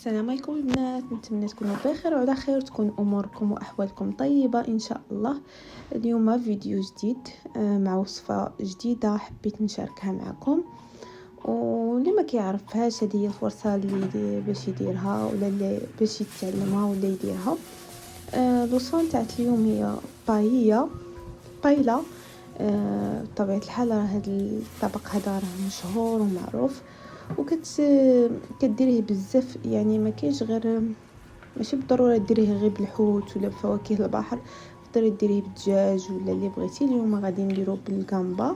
السلام عليكم البنات، نتمنى تكونوا بخير وعلى خير، تكون اموركم واحوالكم طيبه ان شاء الله. اليوم فيديو جديد مع وصفه جديده حبيت نشاركها معكم، واللي ما كيعرفهاش هذه هي الفرصه اللي باش يديرها ولا اللي باش يتعلمها ولا يديرها. الوصفه نتاع اليوم هي بايلا. بطبيعه الحال راه هذا الطبق هذا راه مشهور ومعروف كديريه بزاف، يعني ما كاينش غير، ماشي بالضروره ديريه غير بالحوت ولا بفواكه البحر، تقدري ديريه بالدجاج ولا اللي بغيتي. اليوم غادي نديرو بالكامبا،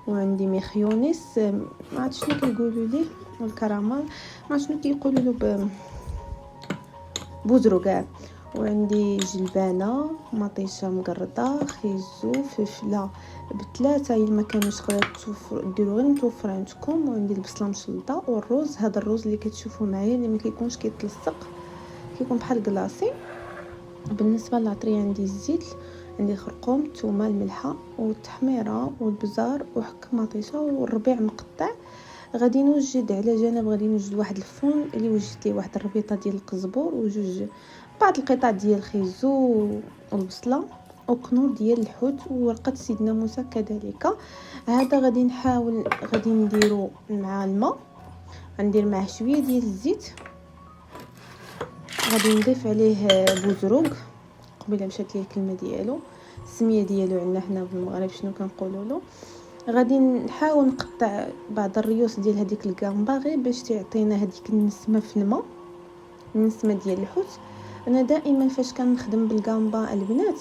وعندي ميخيونيس، ما عرفتش شنو كيقولوا ليه، والكراميل ما عرفتش شنو كيقولوا له، بوزرو وعندي جلبانه، مطيشه مقرطه، خيزو، فلفله بثلاثه الا ما كانوش ديروا غير متوفر عندكم، وعندي البصله مشلطه، والرز، هذا الرز اللي كتشوفوا معايا اللي ما كيكونش كيتلصق، كيكون بحال كلاصي. بالنسبه للعطريه عندي الزيت، عندي الخرقوم، الثومه، الملحه والتحميره والبزار وحك مطيشه والربيع مقطع. غادي نوجد على جنب، غادي نوجد واحد الفون اللي وجدت ليه واحد الربيطه ديال القزبور وجوج بعض القطع ديال الخيزو والبصله وكنور ديال الحوت وورقه سيدنا موسى كذلك. هذا غادي نحاول غادي نديرو مع الماء، غندير معاه شويه ديال الزيت، غادي نضيف عليه بوزروق، قبيله مشات لي الكلمه ديالو، السميه ديالو عندنا حنا بالمغرب شنو كنقولوا له. غادي نحاول نقطع بعض الريوس ديال هذيك الكامبا غير باش تعطينا هذيك النسمه في الماء، النسمه ديال الحوت. انا دائما فاش كنخدم بالكامبا البنات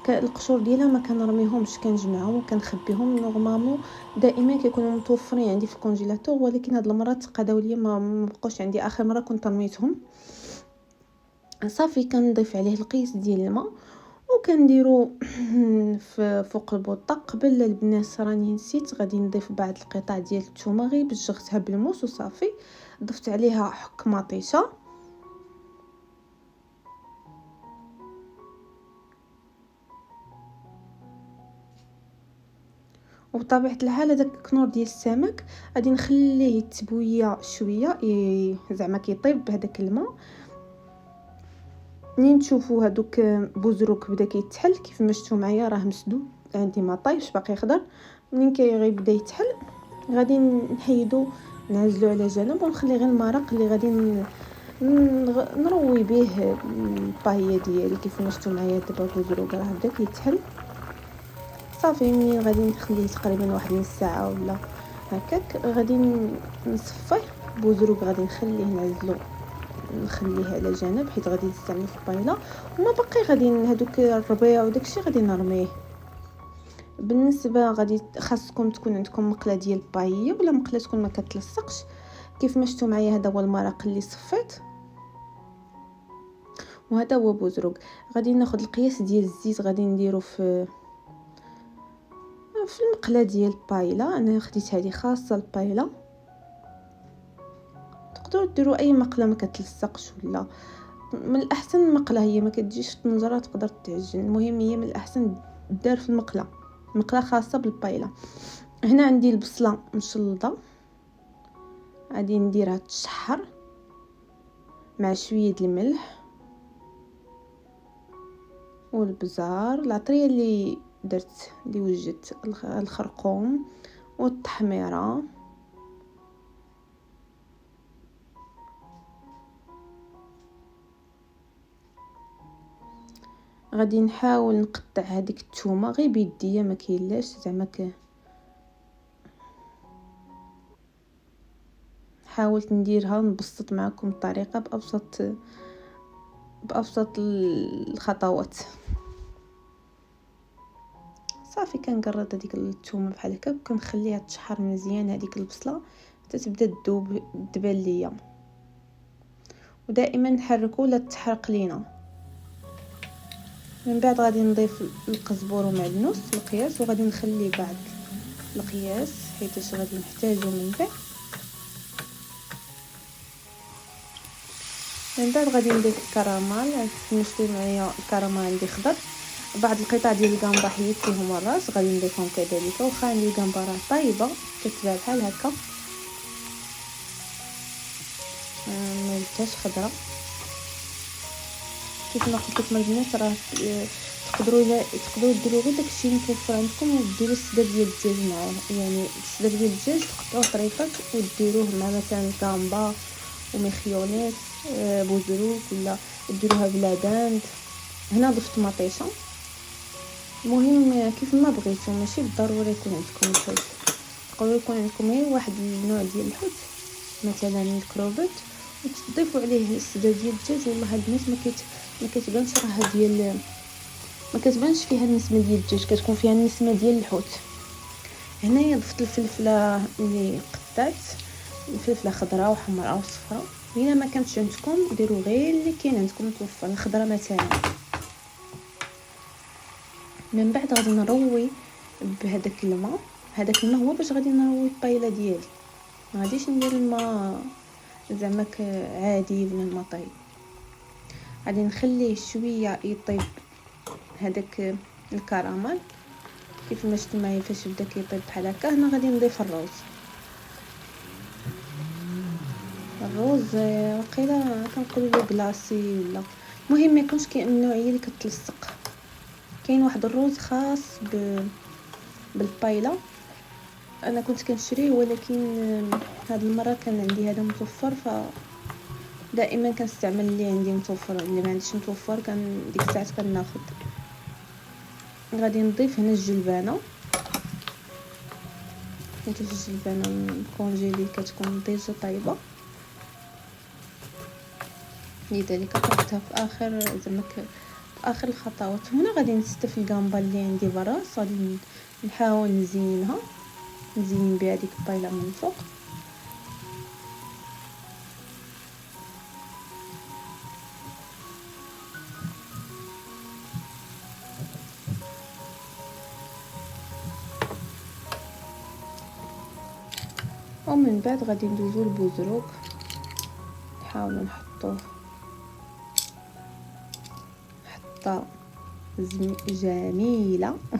القشور ديالها ما كنرميهمش، كنجمعهم وكنخبيهم. نورمالمون دائما كيكونوا متوفرين عندي في الكونجيلاتور، ولكن هاد المره تقاداو ليا ما بقاوش عندي. اخر مره كنت رميتهم صافي. كنضيف عليه القيس ديال الماء وكنديرو فوق البوطه. قبل البنات راني نسيت، غادي نضيف بعض القطع ديال الثومه غير باش جغتها بالموس وصافي. ضفت عليها حك مطيشه، وبطبيعه الحال هذاك الكنور ديال السمك غادي نخليه يتبويا شويه، زعما كيطيب بهذاك الماء. منين تشوفوا هذوك بوزروك بدا كيتحل كيف ما شفتوا معايا، راه مسدود عندي ما طايبش باقي خضر. منين غيبدا يتحل غادي نحيدو نعزلو على جنب، ونخلي غير المرق اللي غادي نروي به الباهيه ديالي. كيف ما شفتوا معايا دابا بوزروك راه بدا كيتحل صافي. منين غادي نخليه تقريبا واحد نص ساعه ولا هكاك، غادي نصفيه. بوزروك غادي نخليه على جنب حيت غادي نستعمل في البايله، وما باقي غادي هذوك الربيع وداكشي غادي نرميه. بالنسبه غادي خاصكم تكون عندكم مقله ديال البايه ولا مقله تكون ما كتلصقش. كيف ما شفتوا معايا هذا هو المرق اللي صفيت، وهذا هو بوزروق. غادي ناخذ القياس ديال الزيت غادي نديرو في المقله ديال البايله. انا خديت هذه خاصه البايله، تقدروا ديروا اي مقله ما كتلصقش، ولا من الاحسن المقله هي ما كتجيش طنجره تقدر تعجن. المهم هي من الاحسن دار في مقله خاصه بالبايله. هنا عندي البصله مشلطه، غادي نديرها تشحر مع شويه الملح والبزار. العطريه اللي درت اللي وجدت الخرقوم والتحميره. غادي نحاول نقطع هذيك الثومه غير بيديا، ما كاينلاش زعما حاولت نديرها نبسط معكم الطريقه بابسط الخطوات. صافي كنقرط هذيك الثومه بحال هكا وكنخليها تشحر مزيان هذيك البصله حتى تبدا تذوب تبان ليا، ودائما نحركوا لا تحرق لينا. من بعد غادي نضيف القزبور ومعدنوس القياس، وغادي نخلي بعض القياس حيت غادي نحتاجو من بعد. من بعد غادي نضيف الكراميل، نشوي معايا الكراميل عندي خضر. بعض القطع ديال الكامبا حيدتهم الراس غادي نضيفهم كذلك، واخا عندي الكامبا راه طايبه كتبان بحال هكا زدتهاش خضره. كيف ما قلت لكم البنات راه تقدروا ديروا غير داكشي اللي متوفر عندكم وديروا الصدر ديال الدجاج معاه. يعني الصدر ديال الدجاج تقطعوه طريفات وديروه مع مثلا كامبا وميخيونيز بوزروك، ولا ديروها بلا داند. هنا ضفت مطيشه. المهم كيف ما بغيتو، ماشي بالضروري يكون عندكم الحوت، تقدروا يكون عندكم غير واحد النوع ديال الحوت مثلا الكروفيت وتضيفوا عليه الصدر ديال الدجاج. والله البنات ما كتبانش راه ديال، ما كتبانش فيها النسمه ديال الدجاج، كتكون فيها النسمه ديال الحوت. هنايا ضفت الفلفله اللي قطعت، الفلفله خضراء وحمراء وصفراء. الا ما كانتش عندكم ديروا غير اللي كاين عندكم متوفر، الخضراء مثلا. من بعد غادي نروي بهذاك الماء. هذاك الماء هو باش غادي نروي البايله ديالي، ما غاديش ندير الماء زعما عادي ولا الماء طايب. غادي نخليه شويه يطيب هذاك الكراميل كيف ما شفتوا معايا فاش بدا كيطيب بحال هكا. هنا غادي نضيف الروز وقيلا كنقولوا له بلاصي، ولا المهم ما يكونش من النوعيه اللي كتلصق. كاين واحد الروز خاص بالبايله، انا كنت كنشريه ولكن هاد المره كان عندي هذا متوفر، ف دائما كنستعمل اللي عندي متوفر. اللي ما عنديش متوفر كان ديك الساعات كناخذ. غادي نضيف هنا الجلبانه، حيت الجلبانه الكونجيلي كتكون ديجا طايبه، لذلك ضفتها في اخر زعما في اخر الخطوات. هنا غادي نستف الكامبا اللي عندي برا، غادي نحاول نزين بها ديك الطايله من فوق. ومن بعد غادي ندوزو البوزروك، نحاولوا نحطوه حطه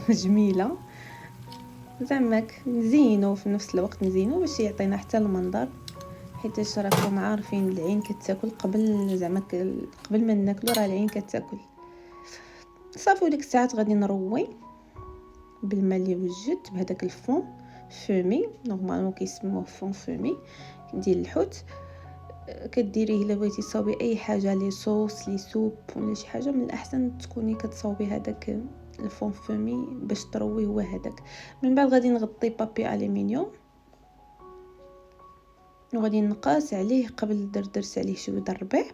جميله زعما نزينو في نفس الوقت، نزينو باش يعطينا حتى المنظر. حيت راكم عارفين العين كتاكل قبل زعما قبل ما ناكلو، راه العين كتاكل. صافي وديك الساعات غادي نروي بالماء اللي وجد بهذاك الفون فومي، نورمالمون كيسموه فون فومي ديال الحوت. كديريه الا بغيتي تصاوبي اي حاجه لي صوص لي سوب ولا شي حاجه، من الاحسن تكوني كتصاوبي هذاك الفون فومي باش تروي هو هذاك. من بعد غادي نغطي بابي الومنيوم وغادي نقاس عليه قبل درت عليه شويه الربيع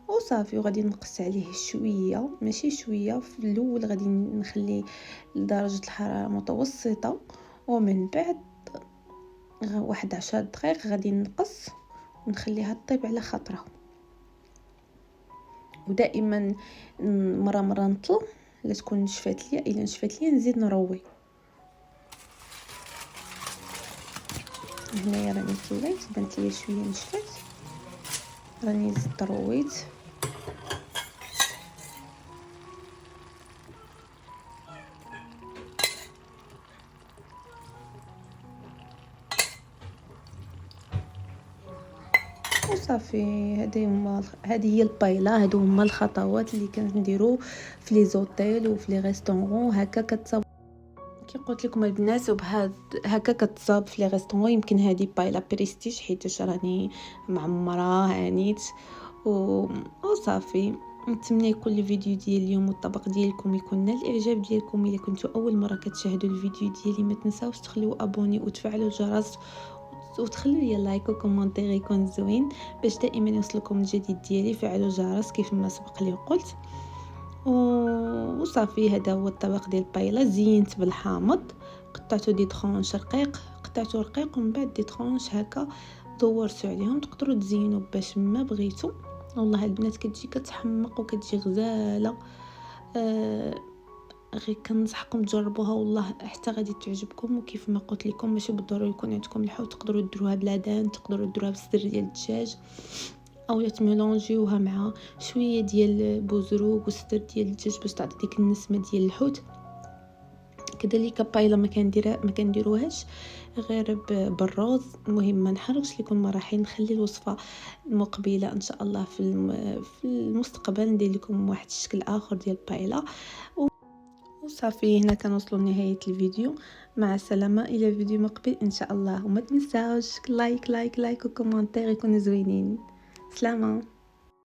وصافي. وغادي نقص عليه شويه ماشي شويه، في الاول غادي نخلي لدرجه الحراره متوسطه، ومن بعد واحد 10 دقائق غادي نقص ونخليها تطيب على خاطرها. ودائما مره نطل لا تكون نشفات ليا، الا نشفات ليا نزيد نروي. هنايا راني طليت بانت ليا شويه نشفات، راني زدت رويت. وصافي هذه هي البايلا. هادو هما الخطوات اللي كنديرو في لي زوتيل وفي لي ريستورون. هكا كتصاوب كي قلت لكم البنات، وبهذا هكا كتصاوب في لي ريستورون. يمكن هذه بايلا بريستيج حيت راني معمره هانيت وصافي. نتمنى يكون الفيديو ديال اليوم والطبق ديالكم يكون نال الاعجاب ديالكم. الا كنتو اول مره كتشاهدوا الفيديو ديالي ما تنساوش تخليو ابوني وتفعلوا الجرس وتخلوا لي لايك وكومونتير يكون زوين باش دائما يوصلكم الجديد ديالي. فعلوا الجرس كيف ما سبق لي قلت. وصافي هذا هو الطبق ديال البايلا. زينت بالحامض، قطعته دي طرونش رقيق، قطعته رقيق ومن بعد دي طرونش هكا دورتو عليهم. تقدروا تزينوا باش ما بغيتو. والله البنات كتجي كتحمق وكتجي غزاله. غير كنصحكم تجربوها والله حتى غادي تعجبكم. وكيف ما قلت لكم ماشي بالضروري يكون عندكم الحوت، تقدروا ديروها بلا دان، تقدروا ديروها بالصدر ديال الدجاج او تميلونجيوها مع شويه ديال بوزروك وصدر ديال الدجاج باش تعطي ديك النسمه ديال الحوت. كذلك بايلا ما كنديروهاش غير بالرز. المهم ما نحرقش لكم مراحل، نخلي الوصفه المقبله ان شاء الله في المستقبل ندير لكم واحد الشكل اخر ديال بايلا. وصافي هنا كنوصلوا لنهايه الفيديو. مع السلامه الى فيديو مقبل ان شاء الله، وما تنساوش لايك وكومنتير يكونوا زوينين. سلامه.